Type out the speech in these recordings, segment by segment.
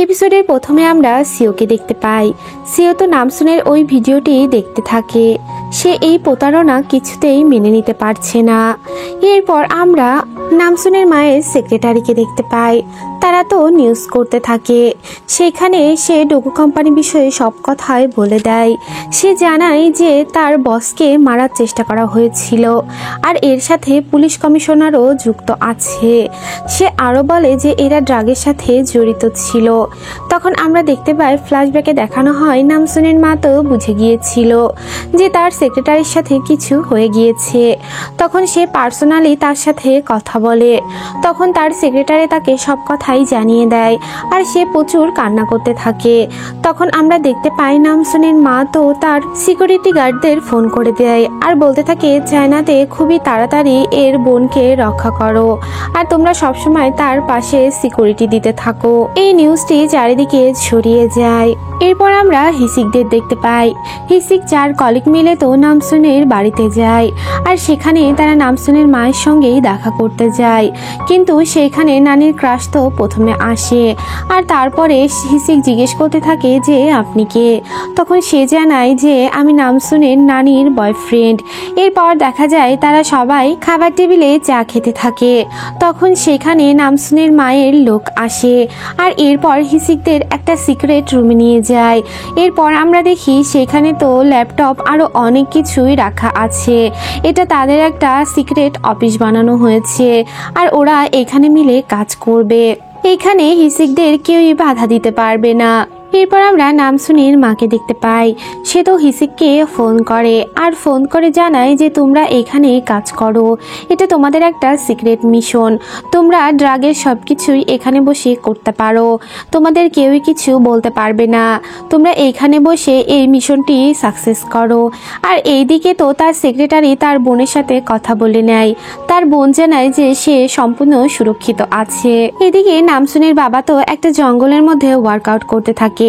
এপিসোডের প্রথমে আমরা সিওকে দেখতে পাই। সিও তো নামসুনের ওই ভিডিওটি দেখতে থাকে। সে এই প্রতারণা কিছুতেই মেনে নিতে পারছে না। এরপর আমরা নামসুনের মায়ের সেক্রেটারিকে দেখতে পাই। তারা তো নিউজ করতে থাকে। সেখানে সে ডোগো কোম্পানি বিষয়ে সব কথাই বলে দেয়। সে জানায় যে তার বসকে মারার চেষ্টা করা হয়েছিল আর এর সাথে পুলিশ কমিশনারও যুক্ত আছে। সে আরও বলে যে এরা ড্রাগের সাথে জড়িত ছিল। তখন আমরা দেখতে পাই ফ্ল্যাশব্যাকে দেখানো হয় নামসুনের মা তো বুঝে গিয়েছিল যে তার সেক্রেটারির সাথে কিছু হয়ে গিয়েছে। তখন সে পার্সোনালি তার সাথে কথা বলে। তখন তার সেক্রেটারি তাকে সব কথাই জানিয়ে দেয় আর সে প্রচুর কান্না করতে থাকে। তখন আমরা দেখতে পাই নামসুনের মা তো তার সিকিউরিটি গার্ডদের ফোন করে দেয় আর বলতে থাকে চায়নাতে খুবই তাড়াতাড়ি এর বোনকে রক্ষা করো আর তোমরা সবসময় তার পাশে সিকিউরিটি দিতে থাকো। এই নিউজটি চারিদিকে ছড়িয়ে যায়। এরপর আমরা হিসিকদের দেখতে পাই। হিসিক যার কলিগ মিলে তো নামসুনের বাড়িতে যায় আর সেখানে তারা নামসুনের মায়ের সঙ্গেই দেখা করতে যায়। কিন্তু সেখানে নানির ক্রাশ তো প্রথমে আসে আর তারপরে হিসিক জিজ্ঞেস করতে থাকে যে আপনি কে। তখন সে জানায় যে আমি নামসুনের নানির বয়ফ্রেন্ড। এরপর দেখা যায় তারা সবাই খাবার টেবিলে চা খেতে থাকে। তখন সেখানে নামসুনের মায়ের লোক আসে আর এরপর হিসিকদের একটা সিক্রেট রুমে নিয়ে যায়। এরপর আমরা দেখি সেখানে তো ল্যাপটপ আরো অনেক কিছুই রাখা আছে। এটা তাদের একটা সিক্রেট অফিস বানানো হয়েছে আর ওরা এখানে মিলে কাজ করবে। এখানে হিসিকদের কেউই বাধা দিতে পারবে না। এরপর আমরা নামসুনের মাকে দেখতে পাই। সে তো হিসিককে ফোন করে আর ফোন করে জানায় যে তোমরা এখানে কাজ করো, এটা তোমাদের একটা সিক্রেট মিশন। তোমরা ড্রাগের সব কিছুই এখানে বসে করতে পারো, তোমাদের কেউই কিছু বলতে পারবে না। তোমরা এইখানে বসে এই মিশনটি সাকসেস করো। আর এইদিকে তো তার সেক্রেটারি তার বোনের সাথে কথা বলে নেয়। তার বোন জানায় যে সে সম্পূর্ণ সুরক্ষিত আছে। এদিকে নামসুনের বাবা তো একটা জঙ্গলের মধ্যে ওয়ার্কআউট করতে থাকে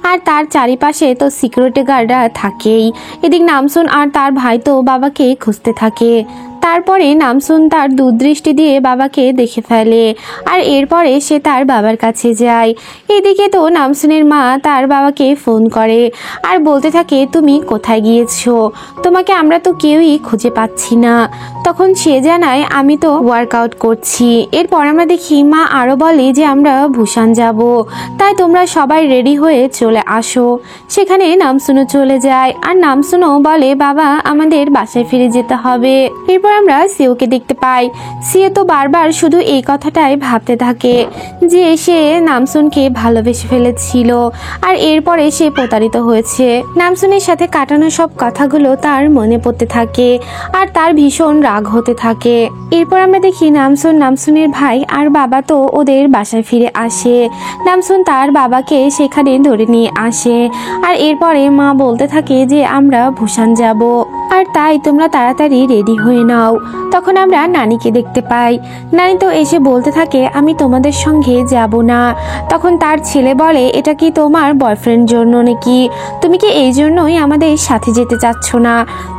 আর তার চারিপাশে তো সিকিউরিটি গার্ডরা থাকেই। এদিক নামসুন আর তার ভাই তো বাবাকে খুঁজতে থাকে। তারপরে নামসুন তার দূরদৃষ্টি দিয়ে বাবাকে দেখে ফেলে আর এরপরে সে তার বাবার কাছে যায়। এদিকে তো নামসুনের মা তার বাবাকে ফোন করে আর বলতে থাকে তুমি কোথায় গিয়েছো, তোমাকে আমরা তো কেউই খুঁজে পাচ্ছি না। তখন সে জানায় আমি তো ওয়ার্কআউট করছি। এরপর আমরা দেখি মা আরো বলে যে আমরা ভুসান যাব, তাই তোমরা সবাই রেডি হয়ে চলে আসো। সেখানে নামসুনও চলে যায় আর নামসুনও বলে বাবা আমাদের বাসায় ফিরে যেতে হবে। এরপর আমরা সিওকে দেখতে পাই। সিও তো বারবার শুধু এই কথাটাই ভাবতে থাকে যে সে নামসুনকে ভালোবেসে ফেলেছিল আর এরপরে সে প্রতারিত হয়েছে। নামসুনের সাথে কাটানো সব কথাগুলো তার মনে পড়তে থাকে আর তার ভীষণ রাগ হতে থাকে। এরপর আমরা দেখি নামসুনের ভাই আর বাবা তো ওদের বাসায় ফিরে আসে। নামসুন তার বাবাকে সেখানে ধরে নিয়ে আসে আর এরপরে মা বলতে থাকে যে আমরা ভুসান যাব আর তাই তোমরা তাড়াতাড়ি রেডি হয়ে নাও। তখন আমরা নানিকে দেখতে পাই। নানি তো এসে বলতে থাকে আমি তোমাদের সঙ্গে যাব না। তখন তার ছেলে বলে এটা কি তোমার বয়ফ্রেন্ড জন্য নাকি, তুমি কি এই জন্যই আমাদের সাথে যেতে চাচ্ছ না?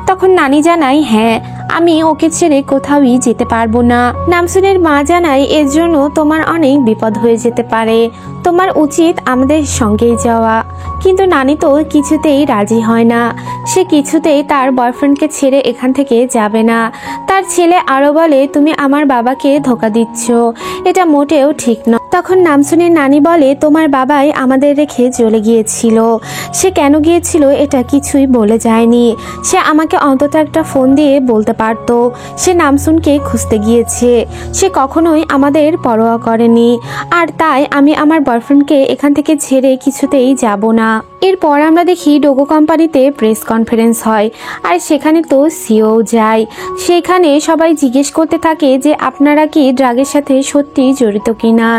তখন নানি জানায় হ্যাঁ আমি ওকে ছেড়ে কোথাওই যেতে পারবো না। নামসুনের মা জানায় এর জন্য তোমার অনেক বিপদ হয়ে যেতে পারে, তোমার উচিত আমাদের সঙ্গেই যাওয়া। কিন্তু নানি তো কিছুতেই রাজি হয় না। সে কিছুতেই তার বয়ফ্রেন্ডকে ছেড়ে এখান থেকে যাবে না। তার ছেলে আরো বলে তুমি আমার বাবাকে ধোকা দিচ্ছ, এটা মোটেও ঠিক নয়। তখন নামসুনের নানি বলে তোমার বাবাই আমাদের রেখে চলে গিয়েছিল, সে কেন গিয়েছিল এটা কিছুই বলে যায়নি। সে আমাকে অন্তত একটা ফোন দিয়ে বলতে পারতো সে নামসুনকে খুঁজতে গিয়েছে। সে কখনোই আমাদের পরোয়া করেনি আর তাই আমি আমার বয়ফ্রেন্ডকে এখান থেকে ছেড়ে কিছুতেই যাব না। এরপর আমরা দেখি ডোগো কোম্পানিতে প্রেস কনফারেন্স হয় আর সেখানে তো সিও যায়। সেখানে সবাই জিজ্ঞেস করতে থাকে যে আপনারা কি ড্রাগের সাথে সত্যি জড়িত কিনা।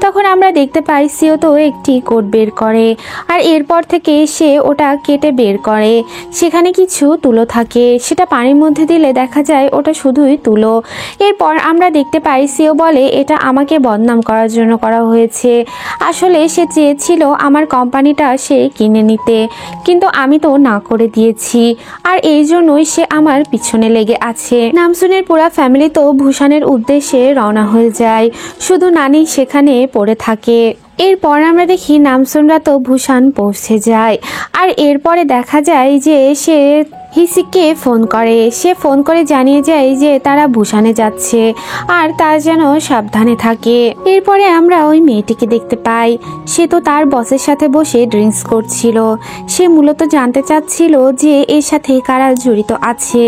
তখন আমরা দেখতে পাই সিও তো একটি কোড বের করে আর এরপর থেকে সে ওটা কেটে বের করে। সেখানে কিছু তুলো থাকে, সেটা পানির মধ্যে দিলে দেখা যায় ওটা শুধুই তুলো। এরপর আমরা দেখতে পাই সিও বলে এটা আমাকে বদনাম করার জন্য করা হয়েছে। আসলে সে চেয়েছিল আমার কোম্পানিটা সে কিনে নিতে, কিন্তু আমি তো না করে দিয়েছি আর এই জন্যই সে আমার পিছনে লেগে আছে। নামসুনের পুরা ফ্যামিলি তো ভুসানের উদ্দেশ্যে রওনা হয়ে যায়, শুধু নানি সেখানে পড়ে থাকে। এরপর আমরা দেখি নামসুনরা তো ভূষণ পৌঁছে যায়। আর এরপরে দেখা যায় যে সে হিসিককে ফোন করে। সে ফোন করে জানিয়ে যায় যে তারা ভূষণে যাচ্ছে আর তার যেন সাবধানে থাকে। এরপরে আমরা ওই মেয়েটিকে দেখতে পাই। সে তো তার বসের সাথে বসে ড্রিঙ্কস করছিল। সে মূলত জানতে চাচ্ছিল যে এর সাথে কারা জড়িত আছে।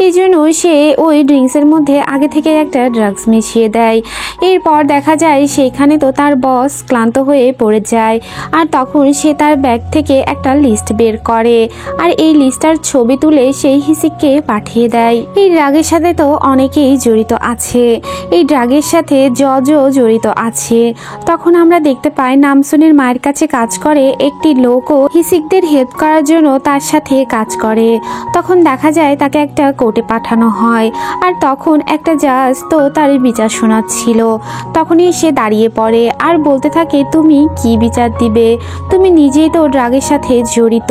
এই জন্য সে ওই ড্রিঙ্কসের মধ্যে আগে থেকে একটা ড্রাগস মিশিয়ে দেয়। এরপর দেখা যায় সেখানে তো তার বস ক্লান্ত হয়ে পড়ে যায়। আর তখন সে তার ব্যাগ থেকে একটা লিস্ট বের করে আর এই লিস্টার ছবি তুলে সেই হিসিককে পাঠিয়ে দেয়। এই ড্রাগের সাথে তো অনেকেই জড়িত আছে। এই ড্রাগের সাথে জজও জড়িত আছে। তখন আমরা দেখতে পাই নামসুনের মায়ের কাছে কাজ করে একটি লোকও হিসিকদের হেল্প করার জন্য তার সাথে কাজ করে। তখন দেখা যায় তাকে একটা কোর্টে পাঠানো হয়। আর তখন একটা জাজ তো তার বিচার শোনাচ্ছিল। তখনই সে দাঁড়িয়ে পড়ে আর বলতে থাকে, তুমি কি বিচার দিবে? তুমি নিজেই তো ড্রাগের সাথে জড়িত।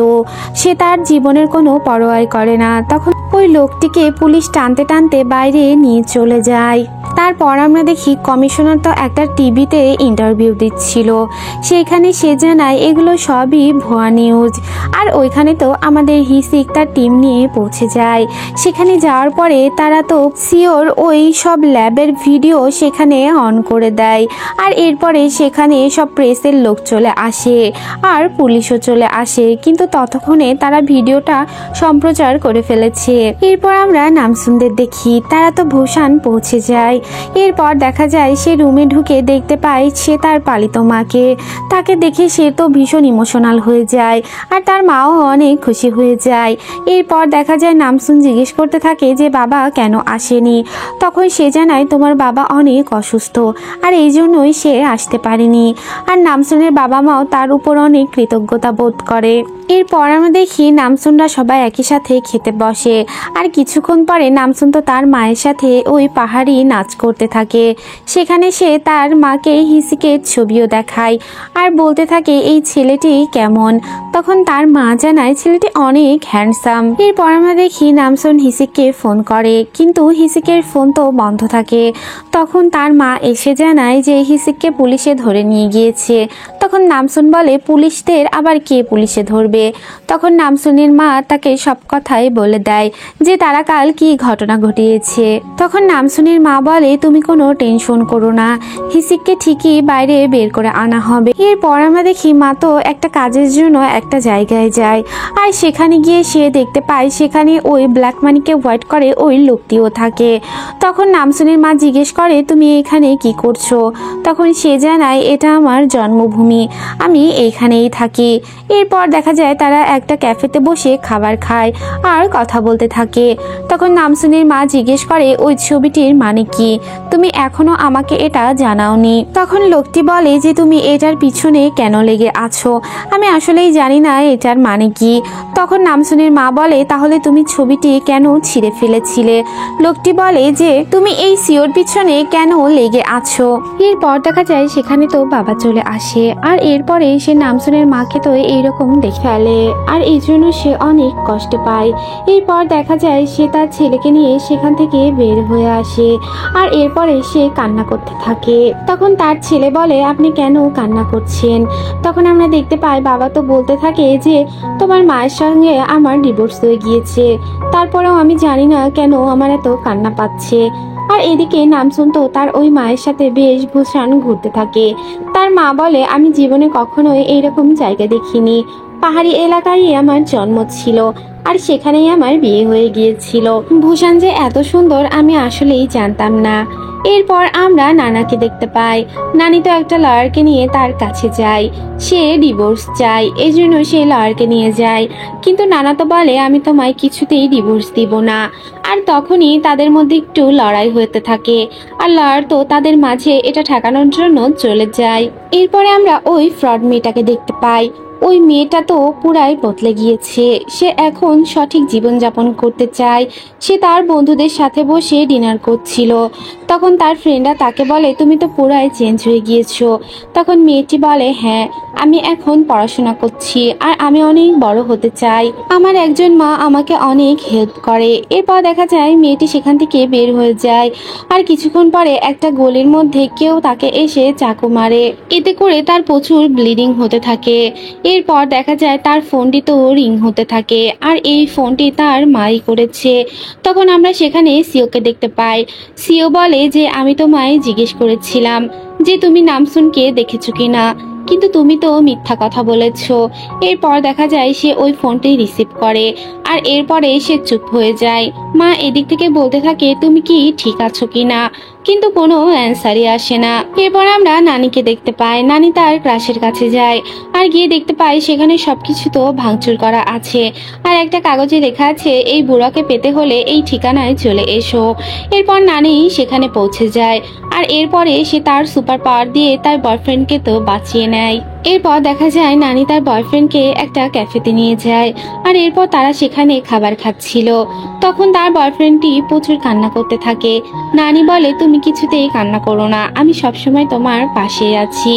সে তার জীবনের কোনো পরোয়াই করে না। তখন ওই লোকটিকে পুলিশ টানতে টানতে বাইরে নিয়ে চলে যায়। তারপর আমরা দেখি কমিশনার তো একটা টিভিতে ইন্টারভিউ দিচ্ছিল। সেখানে সে জানায় এগুলো সবই ভুয়া নিউজ। আর ওইখানে তো আমাদের হিসিক তার টিম নিয়ে পৌঁছে যায়। সেখানে যাওয়ার পরে তারা তো সিওর ওই সব ল্যাবের ভিডিও সেখানে অন করে দেয়। আর এরপরে সেখানে সব প্রেসের লোক চলে আসে আর পুলিশও চলে আসে, কিন্তু ততক্ষণে তারা ভিডিওটা সম্প্রচার করে ফেলেছে। এরপর আমরা নামসুনদের দেখি, তারা তো ভূষণ পৌঁছে যায়। এরপর দেখা যায় সে রুমে ঢুকে দেখতে পায় সে তার পালিত মাকে। তাকে দেখে সে তো ভীষণ ইমোশনাল হয়ে যায় আর তার মাও অনেক খুশি হয়ে যায়। এরপর দেখা যায় নামসুন জিজ্ঞেস করতে থাকে যে বাবা কেন আসেনি। তখন সে জানায় তোমার বাবা অনেক অসুস্থ আর এই জন্যই সে আসতে পারেনি। আর নামসুনের বাবা মাও তার উপর অনেক কৃতজ্ঞতা বোধ করে। এরপর আমরা দেখি নামসুনরা সবাই একই সাথে খেতে বসে। আর কিছুক্ষণ পরে নামসুন তো তার মায়ের সাথে ওই পাহাড়ি নাচ করতে থাকে। সেখানে সে তার মাকে হিসিকের ছবিও দেখায় আর বলতে থাকে এই ছেলেটি কেমন। তখন তার মা জানায় ছেলেটি অনেক হ্যান্ডসাম। এরপর আমরা দেখি নামসুন হিসিককে ফোন করে, কিন্তু হিসিকের ফোন তো বন্ধ থাকে। তখন তার মা এসে জানায় যে হিসিককে পুলিশে ধরে নিয়ে গিয়েছে। তখন নামসুন বলে পুলিশদের আবার কে পুলিশে ধরবে। তখন নামসুনের মা তাকে সব কথাই বলে দেয় যে তারা কাল কি ঘটনা ঘটিয়েছে। তখন নামসুনের মা বলে তুমি কোনো টেনশন করো না, হিসিককে ঠিকই বাইরে বের করে আনা হবে। এরপর আমরা দেখি মা তো একটা কাজের জন্য একটা জায়গায় যায়। আর সেখানে গিয়ে সে দেখতে পায় সেখানে ওই ব্ল্যাক মানিকে হোয়াইট করে ওই লোকটিও থাকে। তখন নামসুনের মা জিজ্ঞেস করে তুমি এখানে কি করছো। তখন সে জানায় এটা আমার জন্মভূমি, আমি এইখানেই থাকি। এরপর দেখা যায় তারা একটা ক্যাফেতে বসে খাবার খায় আর কথা বলতে থাকে। তখন নামসুনের মা জিজ্ঞেস করে ওই ছবিটির মানে কি, তুমি এখনো আমাকে এটা জানাওনি। তখন লোকটি বলে যে তুমি এটার পিছনে কেন লেগে আছো, আমি আসলেই জানি না এটার মানে কি। তখন নামসুনের মা বলে তাহলে তুমি ছবিটি কেন ছিঁড়ে ফেলেছিলে। লোকটি বলে যে তুমি এই সিওর পিছনে কেন লেগে আছো। এরপর দেখা যায় সেখানে তো বাবা চলে আসে। আর এরপরে সে নামসুনের মাকে তো এইরকম দেখে ফেলে আর এই জন্য সে অনেক কষ্ট পায়। এরপর দেখা যায় সে তার ছেলেকে নিয়ে সেখান থেকে বের হয়ে আসে আর এরপরে সে কান্না করতে থাকে। তখন তার ছেলে বলে আপনি কেন কান্না করছেন। তখন আমরা দেখতে পাই বাবা তো বলতে থাকে যে তোমার মায়ের সঙ্গে আমার ডিভোর্স হয়ে গিয়েছে, তারপরেও আমি জানি না কেন আমার এত কান্না পাচ্ছে। আর এদিকে নামসুন তো তার ওই মায়ের সাথে বেশ ভূষণ ঘুরতে থাকে। তার মা বলে আমি জীবনে কখনোই এইরকম জায়গা দেখিনি, পাহাড়ি এলাকায় আমার জন্ম ছিল আর সেখানেই আমার বিয়ে হয়ে গিয়েছিল। ভূষণ যে এত সুন্দর আমি আসলেই জানতাম না। এরপর আমরা নানাকে দেখতে পাই। নানি তো একটা লয়ারকে নিয়ে তার কাছে যায়। সে ডিভোর্স চায়, এই জন্য সে লয়ারকে নিয়ে যায়। কিন্তু নানা তো বলে আমি তোমায় কিছুতেই ডিভোর্স দিব না। আর তখনই তাদের মধ্যে একটু লড়াই হতে থাকে আর লয়ার তো তাদের মাঝে এটা ঠেকানোর জন্য চলে যায়। এরপরে আমরা ওই ফ্রড মেয়েটাকে দেখতে পাই। ওই মেয়েটা তো পুরাই বদলে গিয়েছে। সে এখন সঠিক জীবনযাপন করতে চায়। সে তার বন্ধুদের সাথে বসে ডিনার করছিল। তখন তার ফ্রেন্ডরা তাকে বলে তুমি তো পুরাই চেঞ্জ হয়ে গিয়েছো। তখন মেয়েটি বলে হ্যাঁ, আমি এখন পড়াশোনা করছি আর আমি অনেক বড় হতে চাই। আমার একজন মা আমাকে অনেক হেল্প করে। এরপর দেখা দেখা যায় মেয়েটি সেখান থেকে বের হয়ে যায়। আর কিছুক্ষণ পরে একটা গলির মধ্যে কেউ তাকে এসে চাকু মারে, এতে করে তার প্রচুর ব্লিডিং হতে থাকে। এরপর দেখা যায় তার ফোনটি তো রিং হতে থাকে, আর এই ফোনটি তার মাই করেছে। তখন আমরা সেখানে সিওকে দেখতে পাই। সিও বলে যে আমি তোমায় জিজ্ঞেস করেছিলাম যে তুমি নামসুনকে দেখেছো কিনা, কিন্তু তুমি তো মিথ্যা কথা বলেছো। এরপর দেখা যায় সে ওই ফোনটি রিসিভ করে, আর এরপরে সে চুপ হয়ে যায়। মা এদিক থেকে বলতে থাকে তুমি কি ঠিক আছো কিনা, কিন্তু কোনো অ্যান্সারই আসে না। এরপর আমরা নানিকে দেখতে পাই। নানি তার ক্রাশের কাছে যায়, আর গিয়ে দেখতে পাই সেখানে সবকিছু তো ভাঙচুর করা আছে, আর একটা কাগজে লেখা আছে এই বুড়াকে পেতে হলে এই ঠিকানায় চলে এসো। এরপর নানি সেখানে পৌঁছে যায়, আর এরপরে সে তার সুপার পাওয়ার দিয়ে তার বয়ফ্রেন্ডকে তো বাঁচিয়ে নেয়। এরপর দেখা যায় নানি তার বয়ফ্রেন্ডকে একটা ক্যাফেতে নিয়ে যায়, আর এরপর তারা সেখানে খাবার খাচ্ছিল। তখন তার বয়ফ্রেন্ডটি প্রচুর কান্না করতে থাকে। নানি বলে তুমি কিছুতেই কান্না করো না, আমি সবসময় তোমার পাশে আছি,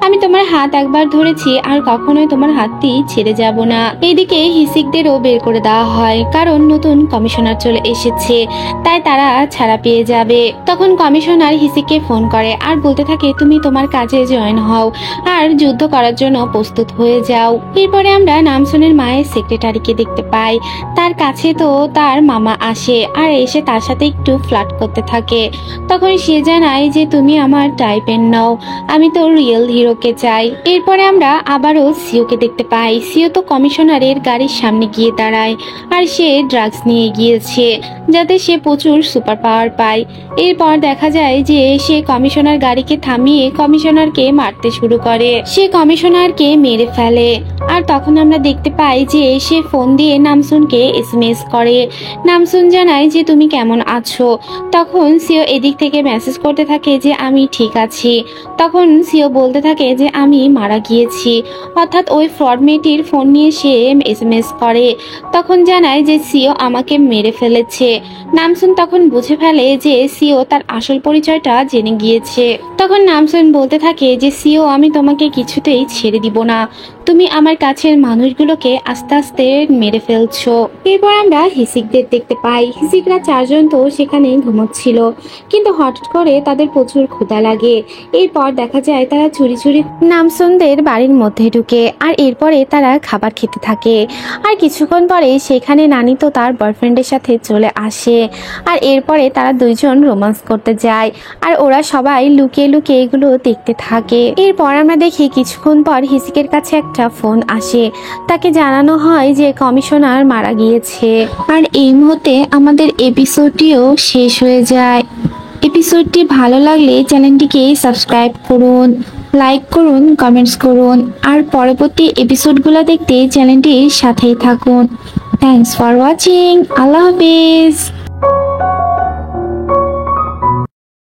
আমি তোমার হাত একবার ধরেছি আর কখনোই তোমার হাতটি ছেড়ে যাব না। এইদিকে হিসিকদেরও বের করে দেওয়া হয়, কারণ নতুন কমিশনার চলে এসেছে, তাই তারা ছাড়া পেয়ে যাবে। তখন কমিশনার হিসিককে ফোন করে আর বলতে থাকে তুমি তোমার কাজে জয়েন হও আর যুদ্ধ করার জন্য প্রস্তুত হয়ে যাও। এরপরে আমরা নামসুনের মায়ের সেক্রেটারিকে দেখতে পাই। তার কাছে তো তার মামা আসে, আর এসে তার সাথে একটু ফ্লার্ট করতে থাকে। তখন সে জানায় যে তুমি আমার টাইপের নও, আমি তো রিয়েল হিরোকে চাই। এরপরে আমরা আবারও সিওকে দেখতে পাই। সিও তো কমিশনারের গাড়ির সামনে গিয়ে দাঁড়ায়, আর সে ড্রাগস নিয়ে গিয়েছে যাতে সে প্রচুর সুপার পাওয়ার পায়। এরপর দেখা যায় যে সে কমিশনার গাড়িকে থামিয়ে কমিশনারকে মারতে শুরু করে, সে কমিশনারকে মেরে ফেলে। আর তখন আমরা দেখতে পাই যে সে ফোন দিয়ে নামসুনকে এসএমএস করে। নামসুন জানায় যে তুমি কেমন আছো। তখন সিও এদিক থেকে মেসেজ করতে থাকে যে আমি ঠিক আছি। তখন সিও বলতে থাকে যে আমি মারা গিয়েছি, অর্থাৎ ওই ফ্রড মেয়েটির ফোন নিয়ে সে এসএমএস করে। তখন জানায় যে সিও আমাকে মেরে ফেলেছে। নামসুন তখন বুঝে ফেলে যে সিও তার আসল পরিচয়টা জেনে গিয়েছে। তখন নামসুন বলতে থাকে যে সিও আমি তোমাকে কিছুতেই ছেড়ে দিব না, তুমি আমার কাছের মানুষগুলোকে আস্তে আস্তে মেরে ফেলছো। এরপর আমরা হিসিকদের দেখতে পাই। হিসিকরা চারজন তো সেখানে ঘুমোচ্ছিল, কিন্তু হঠাৎ করে তাদের প্রচুর ক্ষুধা লাগে। এরপর দেখা যায় তারা চুরি চুরি নামসুনদের বাড়ির মধ্যে ঢুকে, আর এরপরে তারা খাবার খেতে থাকে। আর কিছুক্ষণ পরে সেখানে নানি তো তার বয়ফ্রেন্ডের সাথে চলে আসে, আর এরপরে তারা দুইজন রোমান্স করতে যায়, আর ওরা সবাই লুকিয়ে লুকিয়ে এগুলো দেখতে থাকে। এরপর আমরা দেখি কিছুক্ষণ পর হিসিকের কাছে একটা ফোন আসে, তাকে জানানো হয় যে কমিশনার মারা গিয়েছে। আর এই মুহূর্তে আমাদের এপিসোডটিও শেষ হয়ে যায়। এপিসোডটি ভালো লাগলে চ্যানেলটিকে সাবস্ক্রাইব করুন, লাইক করুন, কমেন্টস করুন, আর পরবর্তী এপিসোডগুলো দেখতে চ্যানেলটির সাথেই থাকুন। Thanks for watching. Allah Hafiz.